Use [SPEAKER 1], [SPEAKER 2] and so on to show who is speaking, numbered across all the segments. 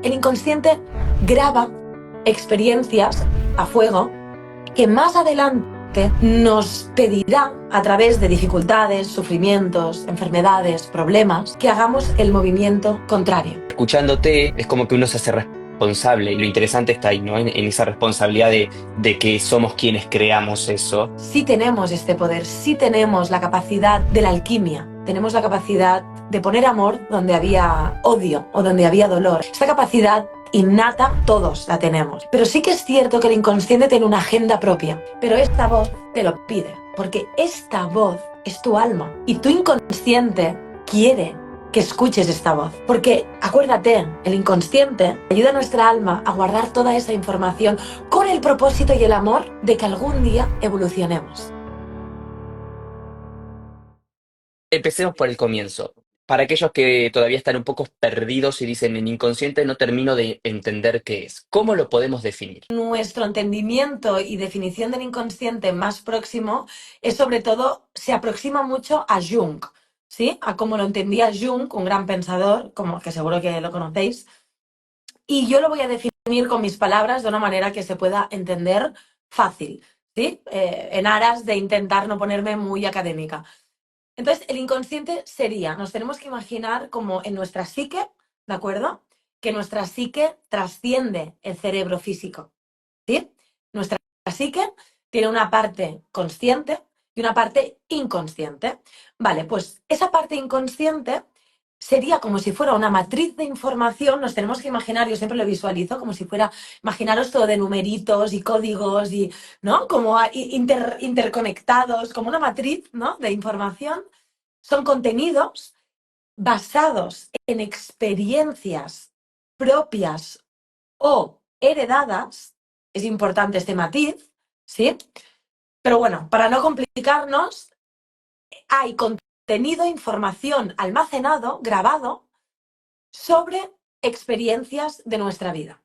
[SPEAKER 1] El inconsciente graba experiencias a fuego que más adelante nos pedirá, a través de dificultades, sufrimientos, enfermedades, problemas, que hagamos el movimiento contrario.
[SPEAKER 2] Escuchándote es como que uno se hace responsable y lo interesante está ahí, ¿no? En esa responsabilidad de que somos quienes creamos eso.
[SPEAKER 1] Sí tenemos este poder, sí tenemos la capacidad de la alquimia, tenemos la capacidad de poner amor donde había odio o donde había dolor. Esta capacidad innata todos la tenemos. Pero sí que es cierto que el inconsciente tiene una agenda propia, pero esta voz te lo pide, porque esta voz es tu alma y tu inconsciente quiere que escuches esta voz. Porque acuérdate, el inconsciente ayuda a nuestra alma a guardar toda esa información con el propósito y el amor de que algún día evolucionemos.
[SPEAKER 2] Empecemos por el comienzo. Para aquellos que todavía están un poco perdidos y dicen en inconsciente no termino de entender qué es. ¿Cómo lo podemos definir?
[SPEAKER 1] Nuestro entendimiento y definición del inconsciente más próximo es, sobre todo, se aproxima mucho a Jung, ¿sí? A como lo entendía Jung, un gran pensador, como que seguro que lo conocéis. Y yo lo voy a definir con mis palabras de una manera que se pueda entender fácil, ¿sí? En aras de intentar no ponerme muy académica. Entonces, el inconsciente sería, nos tenemos que imaginar como en nuestra psique, ¿de acuerdo? Que nuestra psique trasciende el cerebro físico, ¿sí? Nuestra psique tiene una parte consciente y una parte inconsciente. Vale, pues esa parte inconsciente sería como si fuera una matriz de información, nos tenemos que imaginar, yo siempre lo visualizo como si fuera, imaginaros todo de numeritos y códigos y, ¿no? Como interconectados, como una matriz, ¿no? De información. Son contenidos basados en experiencias propias o heredadas. Es importante este matiz, ¿sí? Pero bueno, para no complicarnos, hay contenido, información almacenado, grabado, sobre experiencias de nuestra vida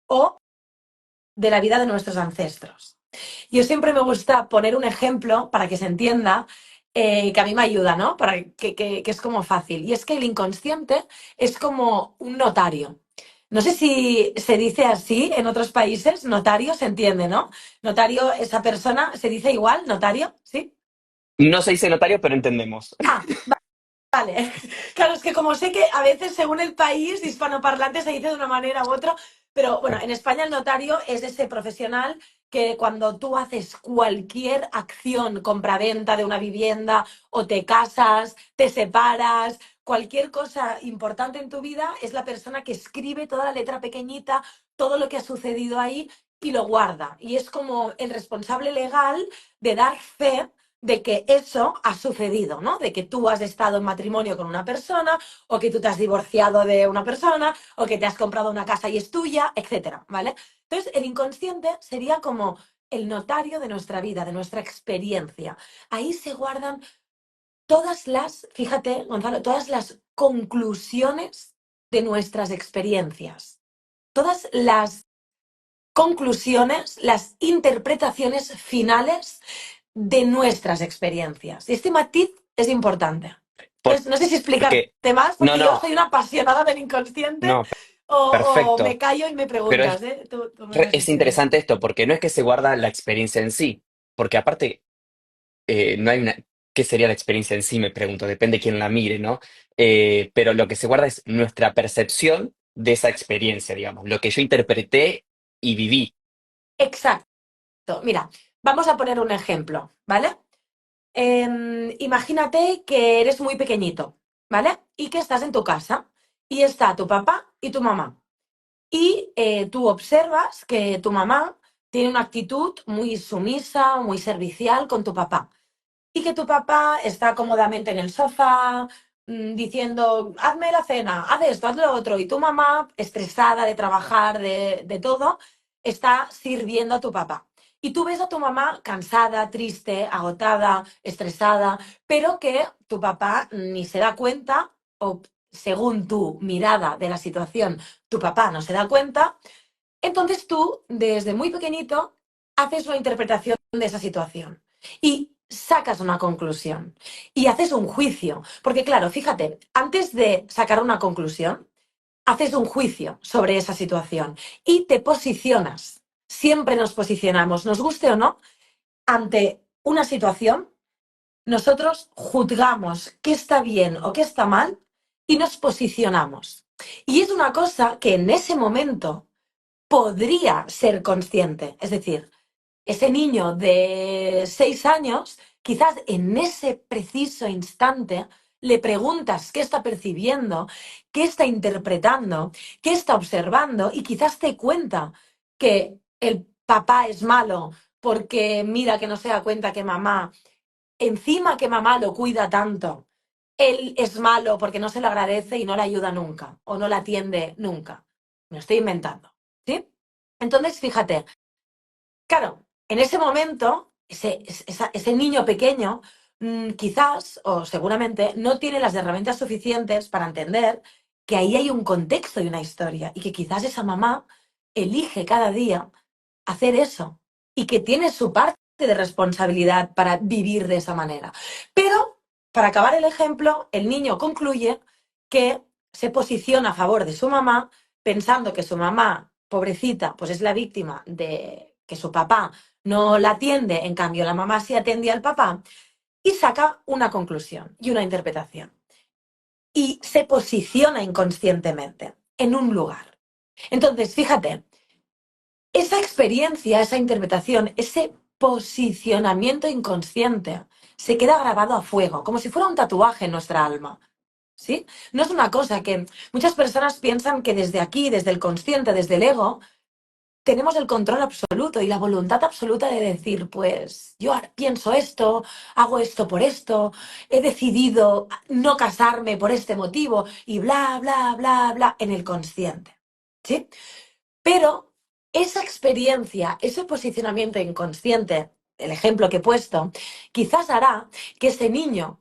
[SPEAKER 1] o de la vida de nuestros ancestros. Yo siempre me gusta poner un ejemplo para que se entienda, que a mí me ayuda, ¿no? Para que es como fácil. Y es que el inconsciente es como un notario. No sé si se dice así en otros países, notario, se entiende, ¿no? Notario, esa persona, ¿se dice igual, notario? ¿Sí?
[SPEAKER 2] No se dice notario, pero entendemos.
[SPEAKER 1] Ah, vale. Claro, es que como sé que a veces según el país hispanoparlante se dice de una manera u otra, pero bueno, en España el notario es ese profesional que cuando tú haces cualquier acción, compraventa de una vivienda o te casas, te separas, cualquier cosa importante en tu vida, es la persona que escribe toda la letra pequeñita, todo lo que ha sucedido ahí y lo guarda. Y es como el responsable legal de dar fe de que eso ha sucedido, ¿no? De que tú has estado en matrimonio con una persona, o que tú te has divorciado de una persona, o que te has comprado una casa y es tuya, etcétera, ¿vale? Entonces, el inconsciente sería como el notario de nuestra vida, de nuestra experiencia. Ahí se guardan todas las, fíjate, Gonzalo, todas las conclusiones de nuestras experiencias. Todas las conclusiones, las interpretaciones finales de nuestras experiencias. Y este matiz es importante. Entonces, no sé si
[SPEAKER 2] Porque,
[SPEAKER 1] explicarte más,
[SPEAKER 2] no,
[SPEAKER 1] porque yo
[SPEAKER 2] no,
[SPEAKER 1] soy una apasionada del inconsciente,
[SPEAKER 2] no,
[SPEAKER 1] o me
[SPEAKER 2] perfecto.
[SPEAKER 1] callo y me
[SPEAKER 2] Pero
[SPEAKER 1] preguntas, ¿eh? Tú me vas
[SPEAKER 2] es
[SPEAKER 1] diciendo.
[SPEAKER 2] interesante esto, porque no es que se guarda la experiencia en sí, porque aparte no hay una... ¿Qué sería la experiencia en sí? Me pregunto, depende de quién la mire, ¿no? Pero lo que se guarda es nuestra percepción de esa experiencia, digamos, lo que yo interpreté y viví.
[SPEAKER 1] Exacto. Mira, vamos a poner un ejemplo, ¿vale? Imagínate que eres muy pequeñito, ¿vale? Y que estás en tu casa y está tu papá y tu mamá. Y tú observas que tu mamá tiene una actitud muy sumisa, muy servicial con tu papá. Y que tu papá está cómodamente en el sofá, diciendo, hazme la cena, haz esto, haz lo otro. Y tu mamá, estresada de trabajar, de todo, está sirviendo a tu papá. Y tú ves a tu mamá cansada, triste, agotada, estresada, pero que tu papá ni se da cuenta, o según tu mirada de la situación, tu papá no se da cuenta. Entonces tú, desde muy pequeñito, haces una interpretación de esa situación y sacas una conclusión y haces un juicio. Porque claro, fíjate, antes de sacar una conclusión, haces un juicio sobre esa situación y te posicionas. Siempre nos posicionamos, nos guste o no, ante una situación, nosotros juzgamos qué está bien o qué está mal y nos posicionamos. Y es una cosa que en ese momento podría ser consciente. Es decir, ese niño de 6 años, quizás en ese preciso instante le preguntas qué está percibiendo, qué está interpretando, qué está observando y quizás te cuenta que el papá es malo porque mira que no se da cuenta que mamá, encima que mamá lo cuida tanto, él es malo porque no se lo agradece y no le ayuda nunca o no la atiende nunca. Me lo estoy inventando, ¿sí? Entonces, fíjate, claro, en ese momento, ese niño pequeño quizás o seguramente no tiene las herramientas suficientes para entender que ahí hay un contexto y una historia y que quizás esa mamá elige cada día hacer eso y que tiene su parte de responsabilidad para vivir de esa manera. Pero, para acabar el ejemplo, el niño concluye que se posiciona a favor de su mamá pensando que su mamá, pobrecita, pues es la víctima de que su papá no la atiende, en cambio la mamá sí atiende al papá, y saca una conclusión y una interpretación. Y se posiciona inconscientemente en un lugar. Entonces, fíjate, esa experiencia, esa interpretación, ese posicionamiento inconsciente se queda grabado a fuego, como si fuera un tatuaje en nuestra alma. ¿Sí? No es una cosa que muchas personas piensan que desde aquí, desde el consciente, desde el ego, tenemos el control absoluto y la voluntad absoluta de decir, pues yo pienso esto, hago esto por esto, he decidido no casarme por este motivo y bla, bla, bla, bla, en el consciente. ¿Sí? Pero esa experiencia, ese posicionamiento inconsciente, el ejemplo que he puesto, quizás hará que ese niño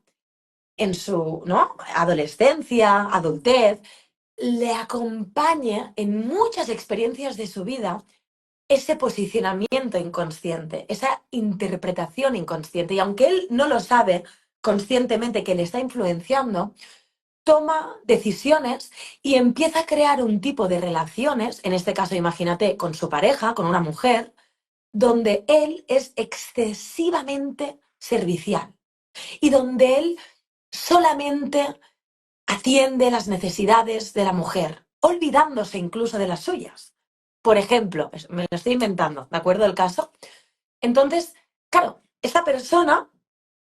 [SPEAKER 1] en su, ¿no?, adolescencia, adultez, le acompañe en muchas experiencias de su vida ese posicionamiento inconsciente, esa interpretación inconsciente. Y aunque él no lo sabe conscientemente que le está influenciando, toma decisiones y empieza a crear un tipo de relaciones, en este caso imagínate con su pareja, con una mujer, donde él es excesivamente servicial y donde él solamente atiende las necesidades de la mujer, olvidándose incluso de las suyas. Por ejemplo, me lo estoy inventando, ¿de acuerdo el caso? Entonces, claro, esta persona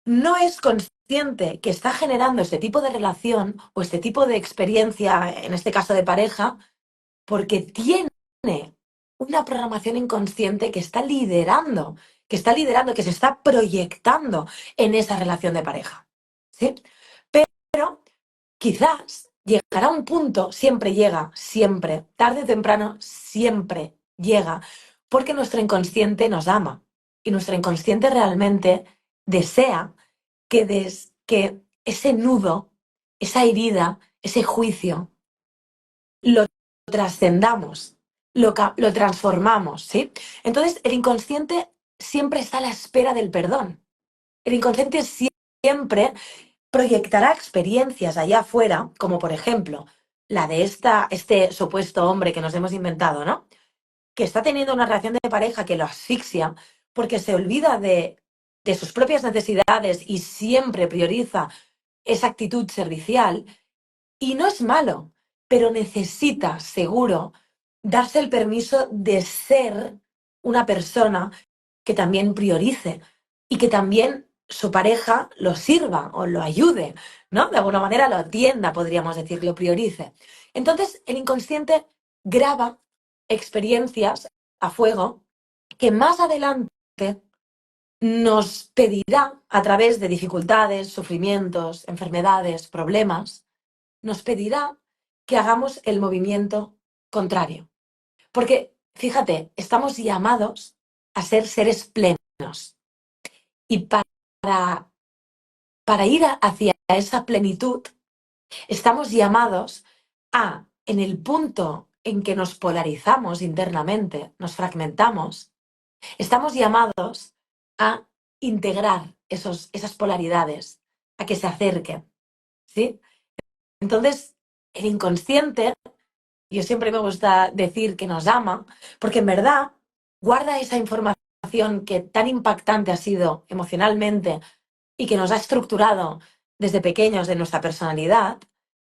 [SPEAKER 1] no es consciente que está generando este tipo de relación o este tipo de experiencia, en este caso de pareja, porque tiene una programación inconsciente que se está proyectando en esa relación de pareja. ¿Sí? Pero quizás llegará un punto, siempre llega, siempre, tarde o temprano, siempre llega, porque nuestro inconsciente nos ama y nuestro inconsciente realmente desea que ese nudo, esa herida, ese juicio, lo trascendamos, lo transformamos, ¿sí? Entonces, el inconsciente siempre está a la espera del perdón. El inconsciente siempre proyectará experiencias allá afuera, como por ejemplo la de este supuesto hombre que nos hemos inventado, ¿no? Que está teniendo una relación de pareja que lo asfixia porque se olvida de sus propias necesidades y siempre prioriza esa actitud servicial. Y no es malo, pero necesita, seguro, darse el permiso de ser una persona que también priorice y que también su pareja lo sirva o lo ayude, ¿no? De alguna manera lo atienda, podríamos decir, lo priorice. Entonces, el inconsciente graba experiencias a fuego que más adelante nos pedirá, a través de dificultades, sufrimientos, enfermedades, problemas, nos pedirá que hagamos el movimiento contrario. Porque, fíjate, estamos llamados a ser seres plenos. Y para ir hacia esa plenitud, estamos llamados a, en el punto en que nos polarizamos internamente, nos fragmentamos, estamos llamados a integrar esas polaridades, a que se acerquen, ¿sí? Entonces, el inconsciente yo siempre me gusta decir que nos ama, porque en verdad guarda esa información que tan impactante ha sido emocionalmente y que nos ha estructurado desde pequeños de nuestra personalidad,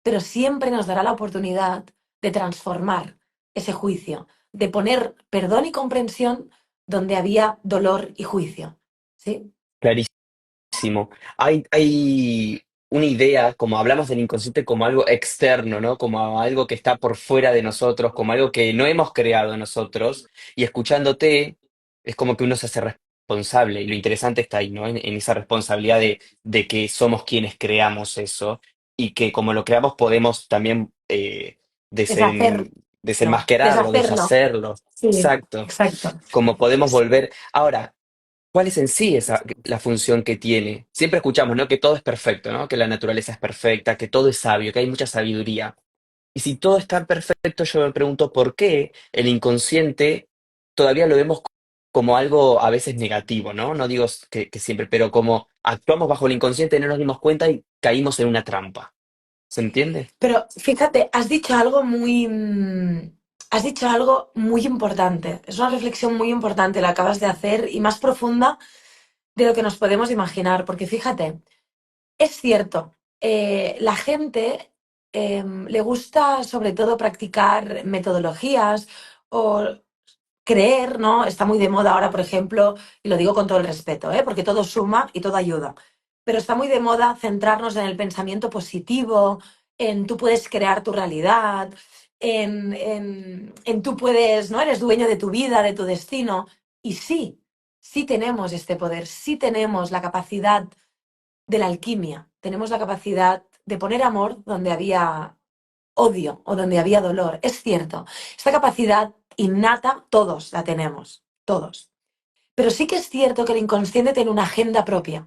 [SPEAKER 1] pero siempre nos dará la oportunidad de transformar ese juicio, de poner perdón y comprensión donde había dolor y juicio. ¿Sí?
[SPEAKER 2] Clarísimo. Hay una idea, como hablamos del inconsciente como algo externo, ¿no? Como algo que está por fuera de nosotros, como algo que no hemos creado nosotros, y escuchándote es como que uno se hace responsable, y lo interesante está ahí, ¿no? En esa responsabilidad de que somos quienes creamos eso, y que como lo creamos podemos también
[SPEAKER 1] Deshacerlo,
[SPEAKER 2] desenmascararlo,
[SPEAKER 1] deshacerlo.
[SPEAKER 2] deshacerlo.
[SPEAKER 1] Sí,
[SPEAKER 2] Exacto.
[SPEAKER 1] exacto.
[SPEAKER 2] Como podemos volver. Ahora, ¿cuál es en sí la función que tiene? Siempre escuchamos, ¿no? Que todo es perfecto, ¿no? Que la naturaleza es perfecta, que todo es sabio, que hay mucha sabiduría. Y si todo está perfecto, yo me pregunto por qué el inconsciente todavía lo vemos como algo a veces negativo, ¿no? No digo que siempre, pero como actuamos bajo el inconsciente, no nos dimos cuenta y caímos en una trampa. ¿Se entiende?
[SPEAKER 1] Pero fíjate, has dicho algo muy importante. Es una reflexión muy importante la acabas de hacer y más profunda de lo que nos podemos imaginar. Porque fíjate, es cierto, la gente le gusta sobre todo practicar metodologías o creer, ¿no? Está muy de moda ahora, por ejemplo, y lo digo con todo el respeto, ¿eh? Porque todo suma y todo ayuda. Pero está muy de moda centrarnos en el pensamiento positivo, en tú puedes crear tu realidad, en tú puedes, ¿no? Eres dueño de tu vida, de tu destino. Y sí, sí tenemos este poder, sí tenemos la capacidad de la alquimia, tenemos la capacidad de poner amor donde había odio o donde había dolor. Es cierto, esta capacidad innata todos la tenemos, todos. Pero sí que es cierto que el inconsciente tiene una agenda propia.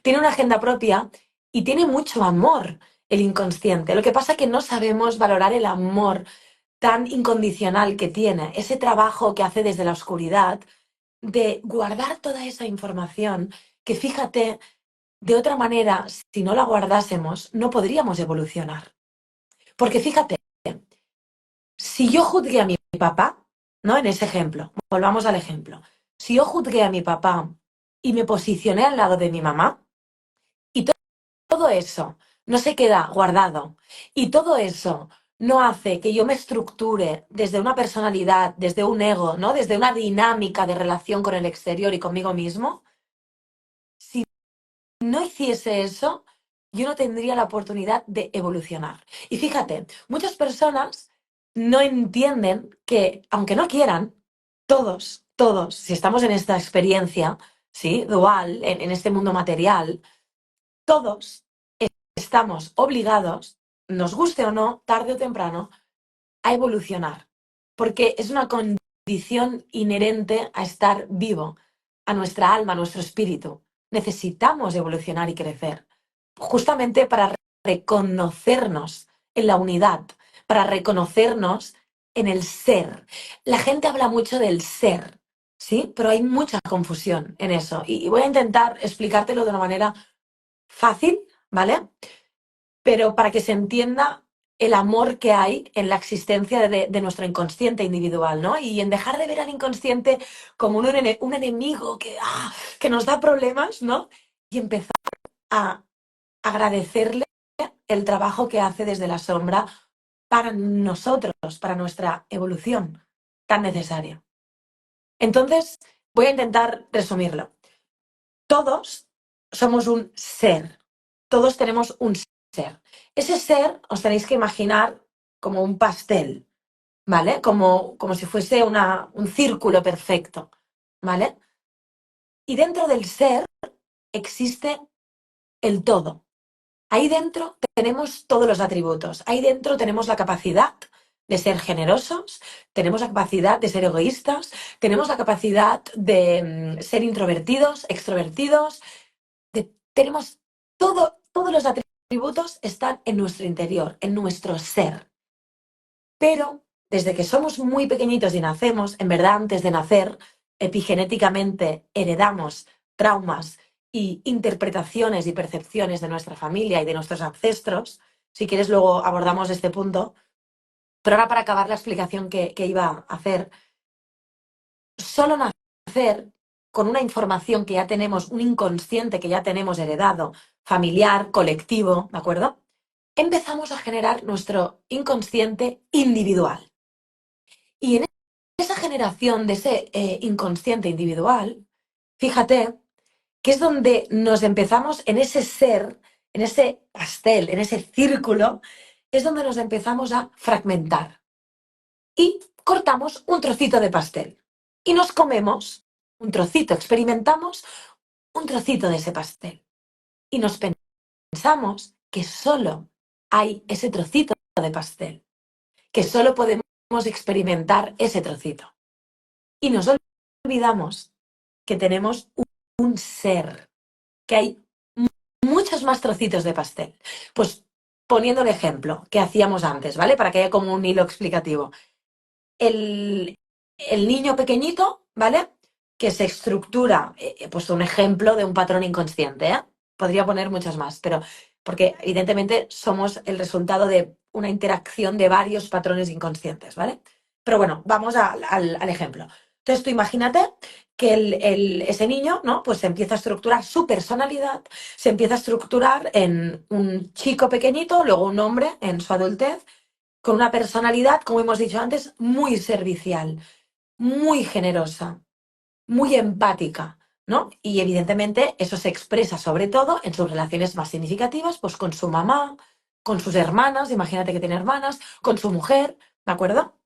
[SPEAKER 1] Tiene una agenda propia y tiene mucho amor el inconsciente. Lo que pasa es que no sabemos valorar el amor tan incondicional que tiene, ese trabajo que hace desde la oscuridad de guardar toda esa información que fíjate, de otra manera, si no la guardásemos, no podríamos evolucionar. Porque fíjate, si yo juzgué a mi papá, ¿no? En ese ejemplo, volvamos al ejemplo. Si yo juzgué a mi papá y me posicioné al lado de mi mamá, y todo eso no se queda guardado, y todo eso no hace que yo me estructure desde una personalidad, desde un ego, ¿no? Desde una dinámica de relación con el exterior y conmigo mismo, si no hiciese eso, yo no tendría la oportunidad de evolucionar. Y fíjate, muchas personas no entienden que, aunque no quieran, todos, si estamos en esta experiencia, ¿sí? Dual, en este mundo material, todos estamos obligados, nos guste o no, tarde o temprano, a evolucionar. Porque es una condición inherente a estar vivo, a nuestra alma, a nuestro espíritu. Necesitamos evolucionar y crecer, justamente para reconocernos en la unidad, para reconocernos en el ser. La gente habla mucho del ser, ¿sí? Pero hay mucha confusión en eso. Y voy a intentar explicártelo de una manera fácil, ¿vale? Pero para que se entienda el amor que hay en la existencia de nuestro inconsciente individual, ¿no? Y en dejar de ver al inconsciente como un enemigo que nos da problemas, ¿no? Y empezar a agradecerle el trabajo que hace desde la sombra para nosotros, para nuestra evolución tan necesaria. Entonces, voy a intentar resumirlo. Todos somos un ser, todos tenemos un ser. Ese ser os tenéis que imaginar como un pastel, ¿vale? Como si fuese un círculo perfecto, ¿vale? Y dentro del ser existe el todo. Ahí dentro tenemos todos los atributos. Ahí dentro tenemos la capacidad de ser generosos, tenemos la capacidad de ser egoístas, tenemos la capacidad de ser introvertidos, extrovertidos, tenemos todos los atributos están en nuestro interior, en nuestro ser. Pero desde que somos muy pequeñitos y nacemos, en verdad antes de nacer, epigenéticamente heredamos traumas y interpretaciones y percepciones de nuestra familia y de nuestros ancestros. Si quieres, luego abordamos este punto. Pero ahora para acabar la explicación que iba a hacer, solo nacer con una información que ya tenemos, un inconsciente que ya tenemos heredado, familiar, colectivo, ¿de acuerdo? Empezamos a generar nuestro inconsciente individual. Y en esa generación de ese inconsciente individual, fíjate que es donde nos empezamos en ese ser, en ese pastel, en ese círculo, es donde nos empezamos a fragmentar. Y cortamos un trocito de pastel. Y nos comemos un trocito, experimentamos un trocito de ese pastel. Y nos pensamos que solo hay ese trocito de pastel, que solo podemos experimentar ese trocito. Y nos olvidamos que tenemos un ser, que hay muchos más trocitos de pastel. Pues poniendo el ejemplo que hacíamos antes, ¿vale? Para que haya como un hilo explicativo. El niño pequeñito, ¿vale? Que se estructura, pues un ejemplo de un patrón inconsciente, ¿eh? Podría poner muchas más, pero porque evidentemente somos el resultado de una interacción de varios patrones inconscientes, ¿vale? Pero bueno, vamos al ejemplo. Entonces tú imagínate que ese niño, ¿no? Pues se empieza a estructurar su personalidad, se empieza a estructurar en un chico pequeñito, luego un hombre en su adultez, con una personalidad, como hemos dicho antes, muy servicial, muy generosa, muy empática, ¿no? Y evidentemente eso se expresa sobre todo en sus relaciones más significativas, pues con su mamá, con sus hermanas, imagínate que tiene hermanas, con su mujer, ¿de acuerdo?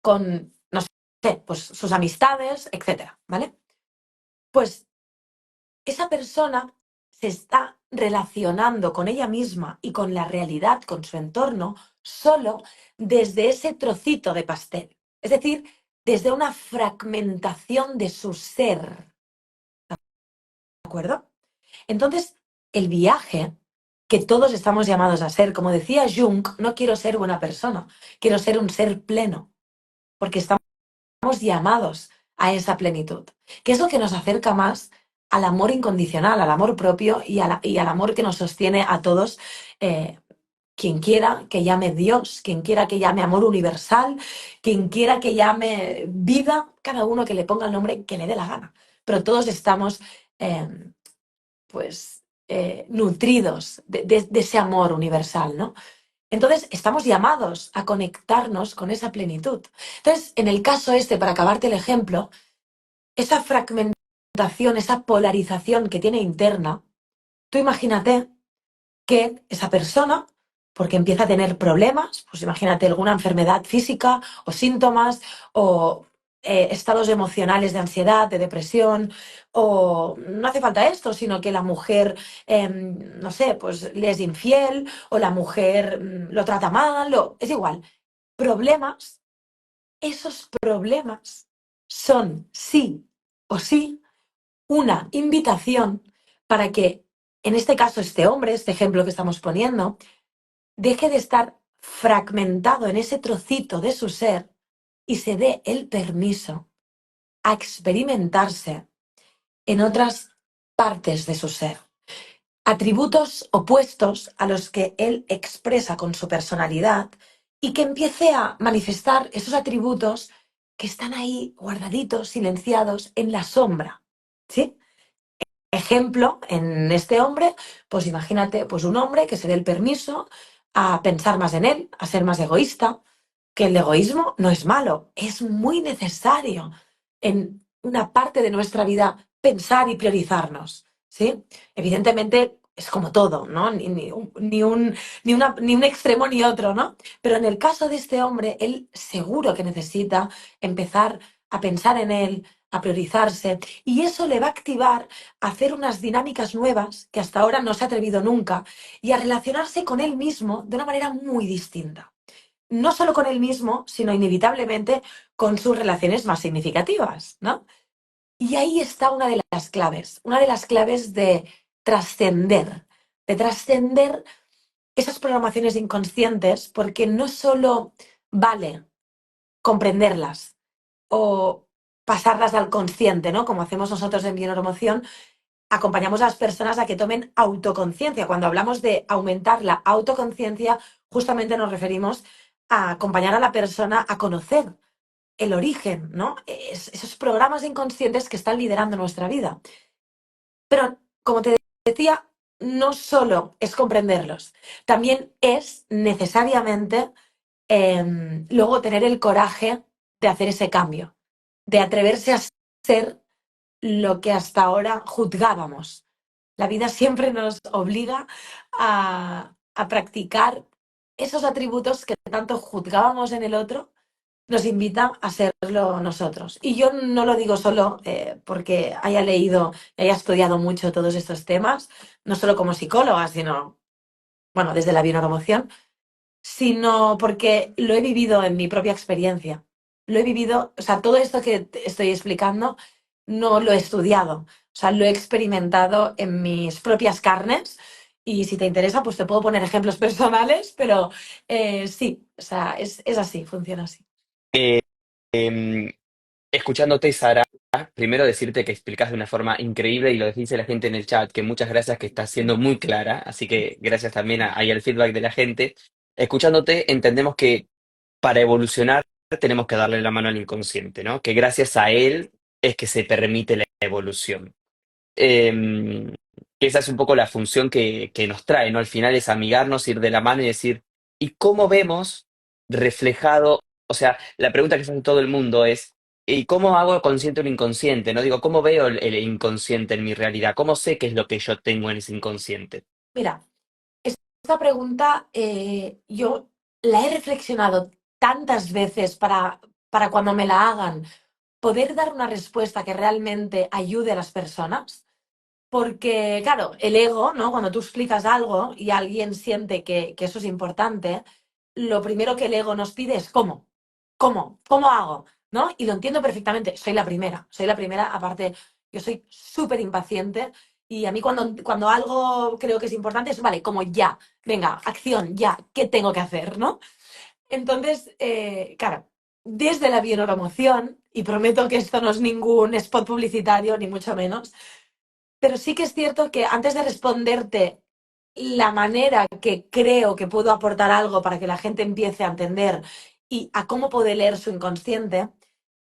[SPEAKER 1] Con, no sé, pues sus amistades, etcétera, ¿vale? Pues esa persona se está relacionando con ella misma y con la realidad, con su entorno, solo desde ese trocito de pastel. Es decir, desde una fragmentación de su ser. ¿De acuerdo? Entonces, el viaje que todos estamos llamados a ser, como decía Jung, no quiero ser buena persona, quiero ser un ser pleno, porque estamos llamados a esa plenitud, que es lo que nos acerca más al amor incondicional, al amor propio y al amor que nos sostiene a todos. Quien quiera que llame Dios, quien quiera que llame amor universal, quien quiera que llame vida, cada uno que le ponga el nombre que le dé la gana. Pero todos estamos, eh, pues, nutridos de ese amor universal, ¿no? Entonces, estamos llamados a conectarnos con esa plenitud. Entonces, en el caso este, para acabarte el ejemplo, esa fragmentación, esa polarización que tiene interna, tú imagínate que esa persona, porque empieza a tener problemas, pues imagínate alguna enfermedad física o síntomas o estados emocionales de ansiedad, de depresión, o no hace falta esto, sino que la mujer, no sé, pues le es infiel o la mujer lo trata mal, es igual. Problemas, esos problemas son sí o sí una invitación para que, en este caso, este hombre, este ejemplo que estamos poniendo, deje de estar fragmentado en ese trocito de su ser y se dé el permiso a experimentarse en otras partes de su ser. Atributos opuestos a los que él expresa con su personalidad y que empiece a manifestar esos atributos que están ahí guardaditos, silenciados en la sombra. ¿Sí? Ejemplo, en este hombre, pues imagínate, pues un hombre que se dé el permiso a pensar más en él, a ser más egoísta, que el egoísmo no es malo, es muy necesario en una parte de nuestra vida pensar y priorizarnos, ¿sí? Evidentemente es como todo, ¿no? Ni un extremo ni otro, ¿no? Pero en el caso de este hombre, él seguro que necesita empezar a pensar en él, a priorizarse, y eso le va a activar a hacer unas dinámicas nuevas que hasta ahora no se ha atrevido nunca y a relacionarse con él mismo de una manera muy distinta. No solo con él mismo, sino inevitablemente con sus relaciones más significativas, ¿no? Y ahí está una de las claves de trascender esas programaciones inconscientes, porque no solo vale comprenderlas o pasarlas al consciente, ¿no? Como hacemos nosotros en Bioneuromoción, acompañamos a las personas a que tomen autoconciencia. Cuando hablamos de aumentar la autoconciencia, justamente nos referimos a acompañar a la persona a conocer el origen, ¿no? Esos programas inconscientes que están liderando nuestra vida. Pero, como te decía, no solo es comprenderlos, también es necesariamente luego tener el coraje de hacer ese cambio, de atreverse a ser lo que hasta ahora juzgábamos. La vida siempre nos obliga a practicar esos atributos que tanto juzgábamos en el otro, nos invita a serlo nosotros. Y yo no lo digo solo porque haya leído y haya estudiado mucho todos estos temas, no solo como psicóloga, sino, bueno, desde la bioneuromoción, sino porque lo he vivido en mi propia experiencia. Lo he vivido, o sea, todo esto que te estoy explicando no lo he estudiado, o sea, lo he experimentado en mis propias carnes y si te interesa, pues te puedo poner ejemplos personales, pero sí, o sea, es así, funciona así.
[SPEAKER 2] Eh, em, Escuchándote, Sara, primero decirte que explicas de una forma increíble y lo dice la gente en el chat, que muchas gracias, que estás siendo muy clara, así que gracias también ahí al feedback de la gente. Escuchándote, entendemos que para evolucionar tenemos que darle la mano al inconsciente, ¿no? Que gracias a él es que se permite la evolución. Eh, Esa es un poco la función que nos trae, ¿no? Al final es amigarnos, ir de la mano y decir, ¿y cómo vemos reflejado? O sea, la pregunta que se hace todo el mundo es, ¿y cómo hago consciente o inconsciente? ¿No? Digo, ¿cómo veo el inconsciente en mi realidad? ¿Cómo sé qué es lo que yo tengo en ese inconsciente?
[SPEAKER 1] Mira, esta pregunta yo la he reflexionado tantas veces para cuando me la hagan, poder dar una respuesta que realmente ayude a las personas. Porque, claro, el ego, ¿no? Cuando tú explicas algo y alguien siente que eso es importante, lo primero que el ego nos pide es ¿cómo? ¿Cómo? ¿Cómo hago? ¿No? Y lo entiendo perfectamente. Soy la primera, aparte, yo soy súper impaciente y a mí cuando algo creo que es importante es, vale, como ya, venga, acción, ya, ¿qué tengo que hacer? ¿No? Entonces, claro, desde la bioneuromoción, y prometo que esto no es ningún spot publicitario, ni mucho menos, pero sí que es cierto que antes de responderte la manera que creo que puedo aportar algo para que la gente empiece a entender y a cómo puede leer su inconsciente,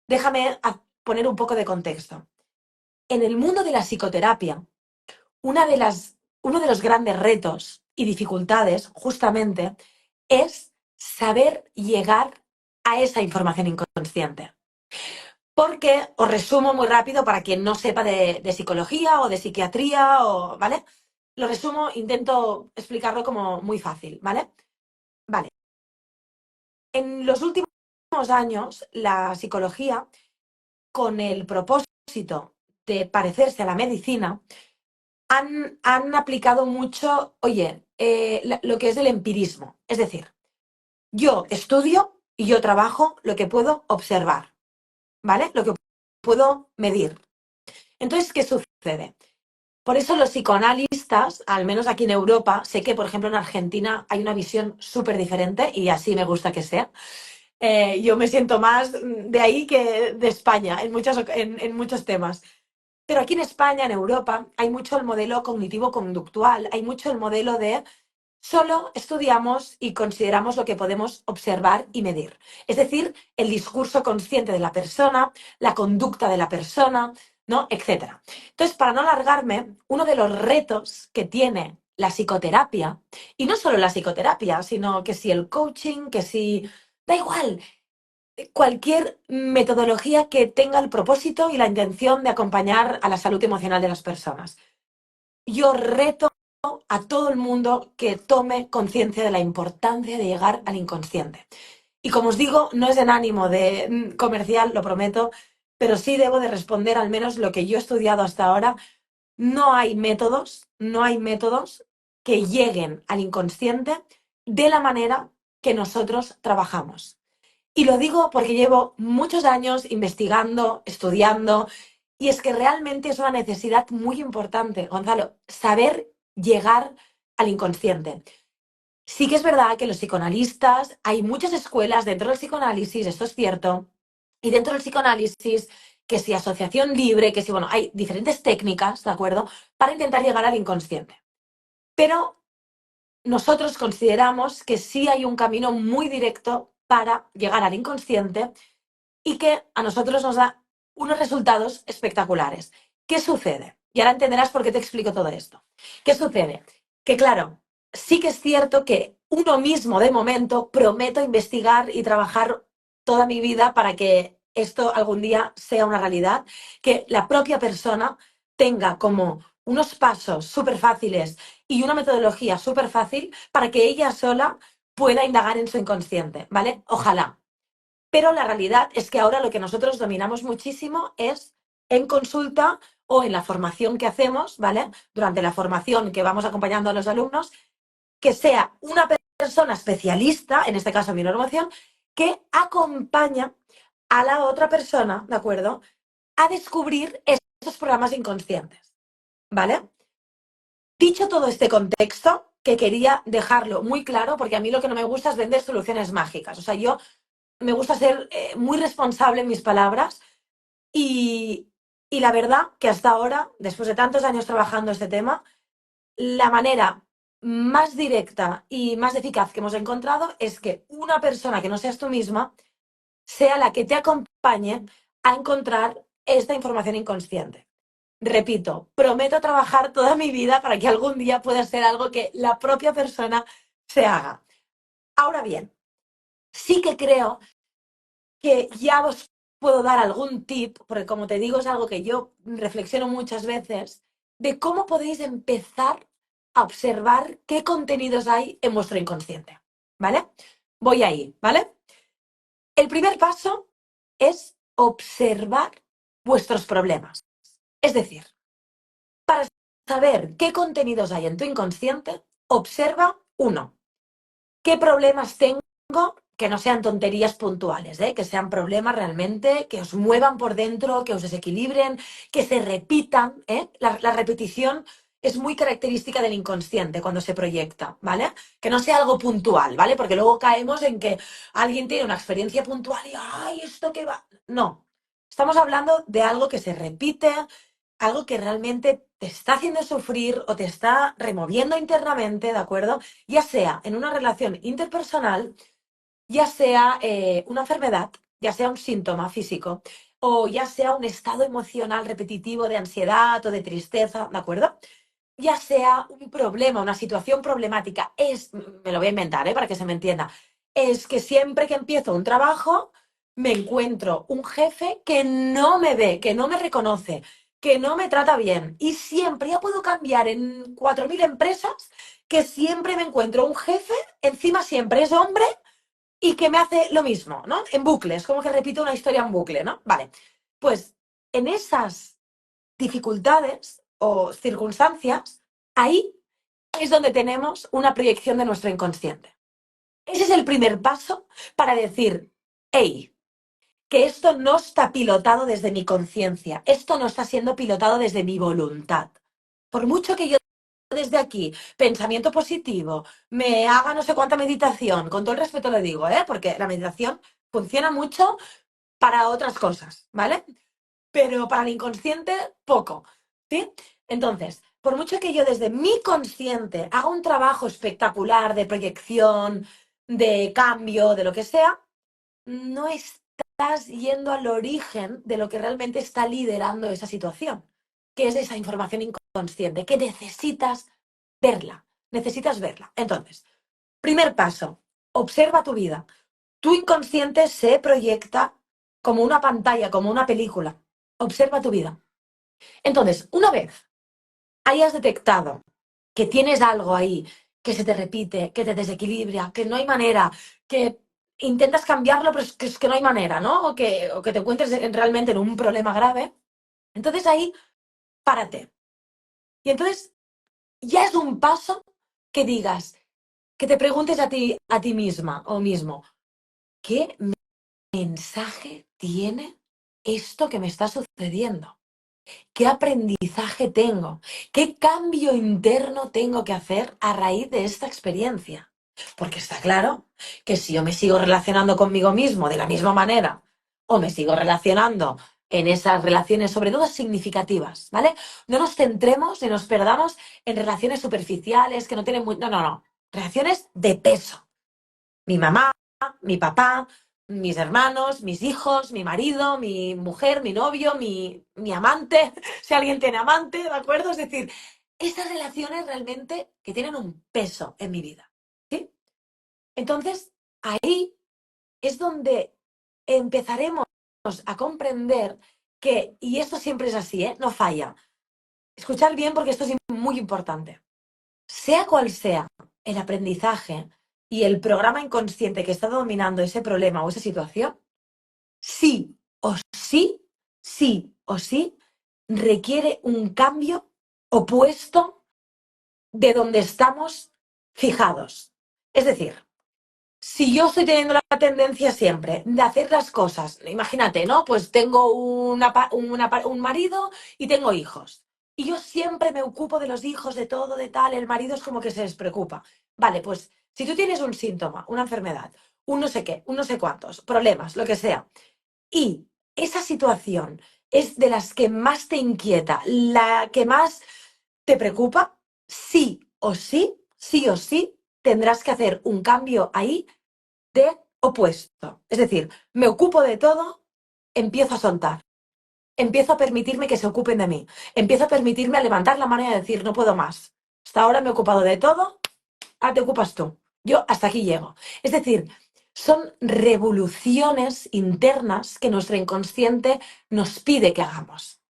[SPEAKER 1] déjame poner un poco de contexto. En el mundo de la psicoterapia, uno de los grandes retos y dificultades, justamente, es saber llegar a esa información inconsciente. Porque os resumo muy rápido para quien no sepa de psicología o de psiquiatría, ¿vale? Lo resumo, intento explicarlo como muy fácil, ¿vale? Vale. En los últimos años, la psicología, con el propósito de parecerse a la medicina, han aplicado mucho, oye, lo que es el empirismo. Es decir, yo estudio y yo trabajo lo que puedo observar, ¿vale? Lo que puedo medir. Entonces, ¿qué sucede? Por eso los psicoanalistas, al menos aquí en Europa, sé que, por ejemplo, en Argentina hay una visión súper diferente y así me gusta que sea. Yo me siento más de ahí que de España en muchos temas. Pero aquí en España, en Europa, hay mucho el modelo cognitivo-conductual, hay mucho el modelo de solo estudiamos y consideramos lo que podemos observar y medir. Es decir, el discurso consciente de la persona, la conducta de la persona, ¿no? Etcétera. Entonces, para no alargarme, uno de los retos que tiene la psicoterapia, y no solo la psicoterapia, sino que si el coaching, que si, da igual, cualquier metodología que tenga el propósito y la intención de acompañar a la salud emocional de las personas. Yo reto a todo el mundo que tome conciencia de la importancia de llegar al inconsciente. Y como os digo, no es en ánimo de comercial, lo prometo, pero sí debo de responder al menos lo que yo he estudiado hasta ahora. No hay métodos que lleguen al inconsciente de la manera que nosotros trabajamos. Y lo digo porque llevo muchos años investigando, estudiando, y es que realmente es una necesidad muy importante, Gonzalo, saber llegar al inconsciente. Sí que es verdad que los psicoanalistas, hay muchas escuelas dentro del psicoanálisis, esto es cierto, y dentro del psicoanálisis, que si asociación libre, que si, bueno, hay diferentes técnicas, ¿de acuerdo?, para intentar llegar al inconsciente. Pero nosotros consideramos que sí hay un camino muy directo para llegar al inconsciente y que a nosotros nos da unos resultados espectaculares. ¿Qué sucede? Y ahora entenderás por qué te explico todo esto. ¿Qué sucede? Que claro, sí que es cierto que uno mismo de momento prometo investigar y trabajar toda mi vida para que esto algún día sea una realidad, que la propia persona tenga como unos pasos súper fáciles y una metodología súper fácil para que ella sola pueda indagar en su inconsciente, ¿vale? Ojalá. Pero la realidad es que ahora lo que nosotros dominamos muchísimo es en consulta o en la formación que hacemos, ¿vale? Durante la formación que vamos acompañando a los alumnos, que sea una persona especialista, en este caso mi normación, que acompaña a la otra persona, ¿de acuerdo? A descubrir estos programas inconscientes, ¿vale? Dicho todo este contexto, que quería dejarlo muy claro, porque a mí lo que no me gusta es vender soluciones mágicas. O sea, yo me gusta ser muy responsable en mis palabras y, y la verdad que hasta ahora, después de tantos años trabajando este tema, la manera más directa y más eficaz que hemos encontrado es que una persona que no seas tú misma sea la que te acompañe a encontrar esta información inconsciente. Repito, prometo trabajar toda mi vida para que algún día pueda ser algo que la propia persona se haga. Ahora bien, sí que creo que ya os puedo dar algún tip, porque como te digo es algo que yo reflexiono muchas veces, de cómo podéis empezar a observar qué contenidos hay en vuestro inconsciente, ¿vale? Voy ahí, ¿vale? El primer paso es observar vuestros problemas. Es decir, para saber qué contenidos hay en tu inconsciente, observa uno, qué problemas tengo que no sean tonterías puntuales, ¿eh? Que sean problemas realmente que os muevan por dentro, que os desequilibren, que se repitan. ¿Eh? La repetición es muy característica del inconsciente cuando se proyecta, ¿vale? Que no sea algo puntual, ¿vale? Porque luego caemos en que alguien tiene una experiencia puntual y ¡ay, esto qué va! No, estamos hablando de algo que se repite, algo que realmente te está haciendo sufrir o te está removiendo internamente, ¿de acuerdo? Ya sea en una relación interpersonal, ya sea una enfermedad, ya sea un síntoma físico, o ya sea un estado emocional repetitivo de ansiedad o de tristeza, ¿de acuerdo? Ya sea un problema, una situación problemática, me lo voy a inventar, para que se me entienda, es que siempre que empiezo un trabajo me encuentro un jefe que no me ve, que no me reconoce, que no me trata bien. Y siempre, ya puedo cambiar en 4.000 empresas, que siempre me encuentro un jefe, encima siempre es hombre y que me hace lo mismo, ¿no? En bucles, como que repito una historia en bucle, ¿no? Vale, pues en esas dificultades o circunstancias, ahí es donde tenemos una proyección de nuestro inconsciente. Ese es el primer paso para decir, hey, que esto no está pilotado desde mi conciencia, esto no está siendo pilotado desde mi voluntad. Por mucho que yo desde aquí, pensamiento positivo, me haga no sé cuánta meditación, con todo el respeto le digo, porque la meditación funciona mucho para otras cosas, ¿vale? Pero para el inconsciente, poco, ¿sí? Entonces, por mucho que yo desde mi consciente haga un trabajo espectacular de proyección, de cambio, de lo que sea, no estás yendo al origen de lo que realmente está liderando esa situación, que es esa información inconsciente, que necesitas verla, necesitas verla. Entonces, primer paso, observa tu vida. Tu inconsciente se proyecta como una pantalla, como una película. Observa tu vida. Entonces, una vez hayas detectado que tienes algo ahí que se te repite, que te desequilibra, que no hay manera, que intentas cambiarlo, pero es que no hay manera, ¿no? O que te encuentres realmente en un problema grave, entonces ahí párate. Y entonces ya es un paso que digas, que te preguntes a ti misma o mismo, ¿qué mensaje tiene esto que me está sucediendo? ¿Qué aprendizaje tengo? ¿Qué cambio interno tengo que hacer a raíz de esta experiencia? Porque está claro que si yo me sigo relacionando conmigo mismo de la misma manera o me sigo relacionando en esas relaciones, sobre todo significativas, ¿vale? No nos centremos ni nos perdamos en relaciones superficiales que no tienen muy... No, no, no. Relaciones de peso. Mi mamá, mi papá, mis hermanos, mis hijos, mi marido, mi mujer, mi novio, mi amante, si alguien tiene amante, ¿de acuerdo? Es decir, esas relaciones realmente que tienen un peso en mi vida, ¿sí? Entonces, ahí es donde empezaremos a comprender que, y esto siempre es así, ¿eh? No falla. Escuchar bien porque esto es muy importante. Sea cual sea el aprendizaje y el programa inconsciente que está dominando ese problema o esa situación, sí o sí, sí o sí, requiere un cambio opuesto de donde estamos fijados. Es decir, si yo estoy teniendo la tendencia siempre de hacer las cosas, imagínate, ¿no? Pues tengo un marido y tengo hijos. Y yo siempre me ocupo de los hijos, de todo, de tal. El marido es como que se despreocupa. Vale, pues si tú tienes un síntoma, una enfermedad, un no sé qué, un no sé cuántos, problemas, lo que sea, y esa situación es de las que más te inquieta, la que más te preocupa, sí o sí, tendrás que hacer un cambio ahí de opuesto. Es decir, me ocupo de todo, empiezo a soltar. Empiezo a permitirme que se ocupen de mí. Empiezo a permitirme a levantar la mano y a decir, no puedo más. Hasta ahora me he ocupado de todo, ahora te ocupas tú. Yo hasta aquí llego. Es decir, son revoluciones internas que nuestro inconsciente nos pide que hagamos.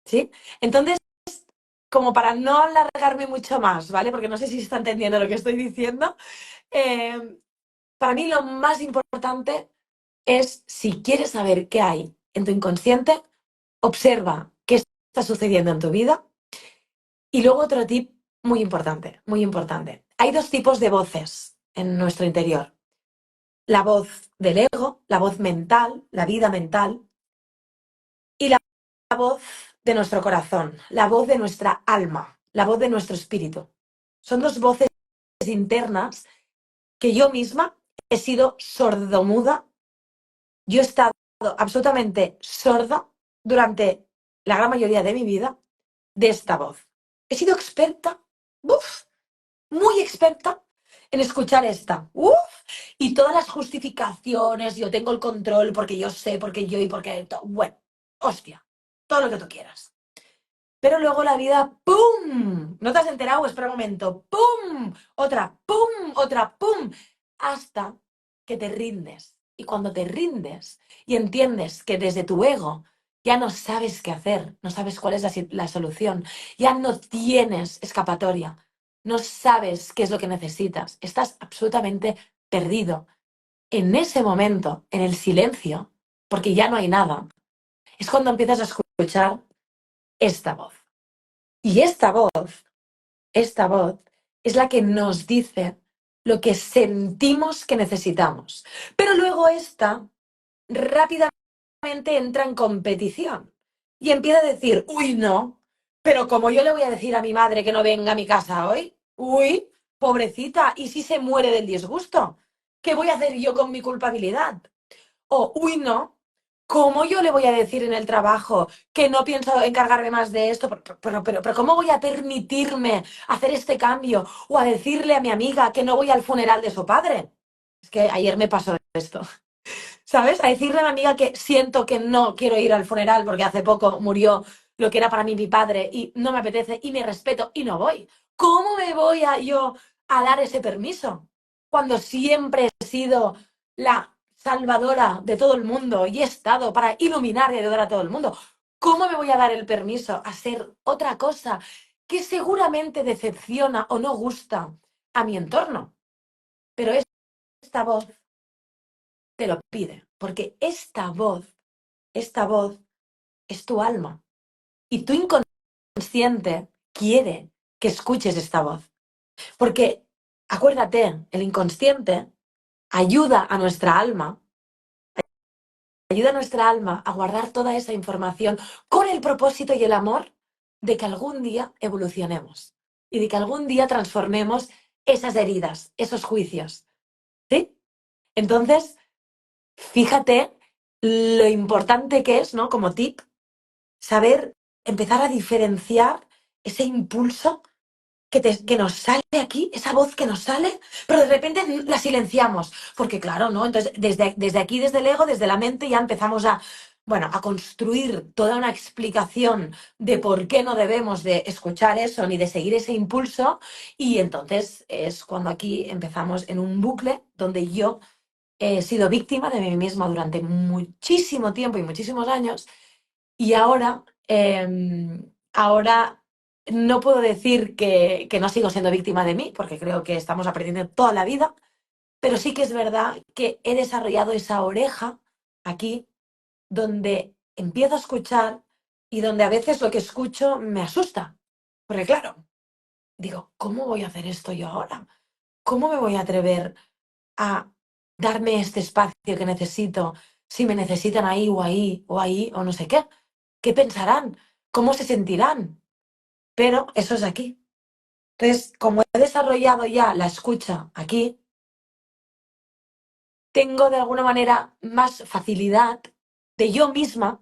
[SPEAKER 1] ¿Sí? Entonces, como para no alargarme mucho más, ¿vale? Porque no sé si se está entendiendo lo que estoy diciendo. eh, para mí lo más importante es, si quieres saber qué hay en tu inconsciente, observa qué está sucediendo en tu vida. Y luego otro tip muy importante, muy importante. Hay dos tipos de voces en nuestro interior. La voz del ego, la voz mental, la vida mental, y la voz de nuestro corazón, la voz de nuestra alma, la voz de nuestro espíritu. Son dos voces internas que yo misma he sido sordomuda. Yo he estado absolutamente sorda durante la gran mayoría de mi vida de esta voz. He sido experta, uf, muy experta en escuchar esta. Uf, y todas las justificaciones, yo tengo el control porque yo sé, porque yo y porque... Bueno, hostia, todo lo que tú quieras. Pero luego la vida, ¡pum! ¿No te has enterado? Espera un momento. ¡Pum! Otra, ¡pum! Otra, ¡pum! Hasta que te rindes. Y cuando te rindes y entiendes que desde tu ego ya no sabes qué hacer, no sabes cuál es la solución, ya no tienes escapatoria, no sabes qué es lo que necesitas, estás absolutamente perdido. En ese momento, en el silencio, porque ya no hay nada, es cuando empiezas a escuchar esta voz. Y esta voz es la que nos dice lo que sentimos que necesitamos. Pero luego esta rápidamente entra en competición y empieza a decir, uy, no, pero como yo le voy a decir a mi madre que no venga a mi casa hoy, uy, pobrecita, ¿y si se muere del disgusto? ¿Qué voy a hacer yo con mi culpabilidad? O, uy, no, ¿cómo yo le voy a decir en el trabajo que no pienso encargarme más de esto? Pero ¿cómo voy a permitirme hacer este cambio? O a decirle a mi amiga que no voy al funeral de su padre. Es que ayer me pasó esto, ¿sabes? A decirle a mi amiga que siento que no quiero ir al funeral porque hace poco murió lo que era para mí mi padre y no me apetece y me respeto y no voy. ¿Cómo me voy a yo a dar ese permiso? Cuando siempre he sido la salvadora de todo el mundo y he estado para iluminar y ayudar a todo el mundo. ¿Cómo me voy a dar el permiso a ser otra cosa que seguramente decepciona o no gusta a mi entorno? Pero esta voz te lo pide, porque esta voz es tu alma y tu inconsciente quiere que escuches esta voz. Porque, acuérdate, el inconsciente ayuda a nuestra alma, ayuda a nuestra alma a guardar toda esa información con el propósito y el amor de que algún día evolucionemos y de que algún día transformemos esas heridas, esos juicios. ¿Sí? Entonces, fíjate lo importante que es, ¿no? Como tip, saber empezar a diferenciar ese impulso que nos sale aquí, esa voz que nos sale, pero de repente la silenciamos, porque claro, ¿no? Entonces, desde aquí, desde el ego, desde la mente, ya empezamos a, bueno, a construir toda una explicación de por qué no debemos de escuchar eso ni de seguir ese impulso, y entonces es cuando aquí empezamos en un bucle donde yo he sido víctima de mí misma durante muchísimo tiempo y muchísimos años, y ahora no puedo decir que no sigo siendo víctima de mí, porque creo que estamos aprendiendo toda la vida, pero sí que es verdad que he desarrollado esa oreja aquí donde empiezo a escuchar y donde a veces lo que escucho me asusta. Porque claro, digo, ¿cómo voy a hacer esto yo ahora? ¿Cómo me voy a atrever a darme este espacio que necesito si me necesitan ahí o ahí o ahí o no sé qué? ¿Qué pensarán? ¿Cómo se sentirán? Pero eso es aquí. Entonces, como he desarrollado ya la escucha aquí, tengo de alguna manera más facilidad de yo misma,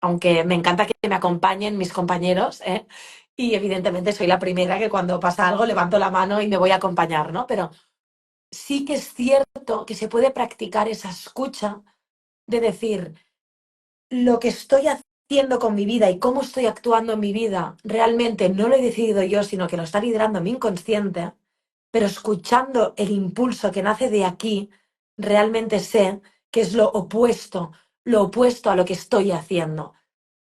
[SPEAKER 1] aunque me encanta que me acompañen mis compañeros, ¿eh? Y evidentemente soy la primera que cuando pasa algo levanto la mano y me voy a acompañar, ¿no? Pero sí que es cierto que se puede practicar esa escucha de decir, lo que estoy haciendo con mi vida y cómo estoy actuando en mi vida, realmente no lo he decidido yo, sino que lo está liderando mi inconsciente, pero escuchando el impulso que nace de aquí, realmente sé que es lo opuesto a lo que estoy haciendo.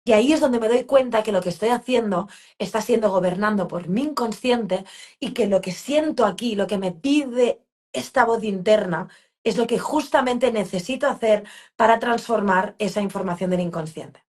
[SPEAKER 1] Y ahí es donde me doy cuenta que lo que estoy haciendo está siendo gobernando por mi inconsciente y que lo que siento aquí, lo que me pide esta voz interna, es lo que justamente necesito hacer para transformar esa información del inconsciente.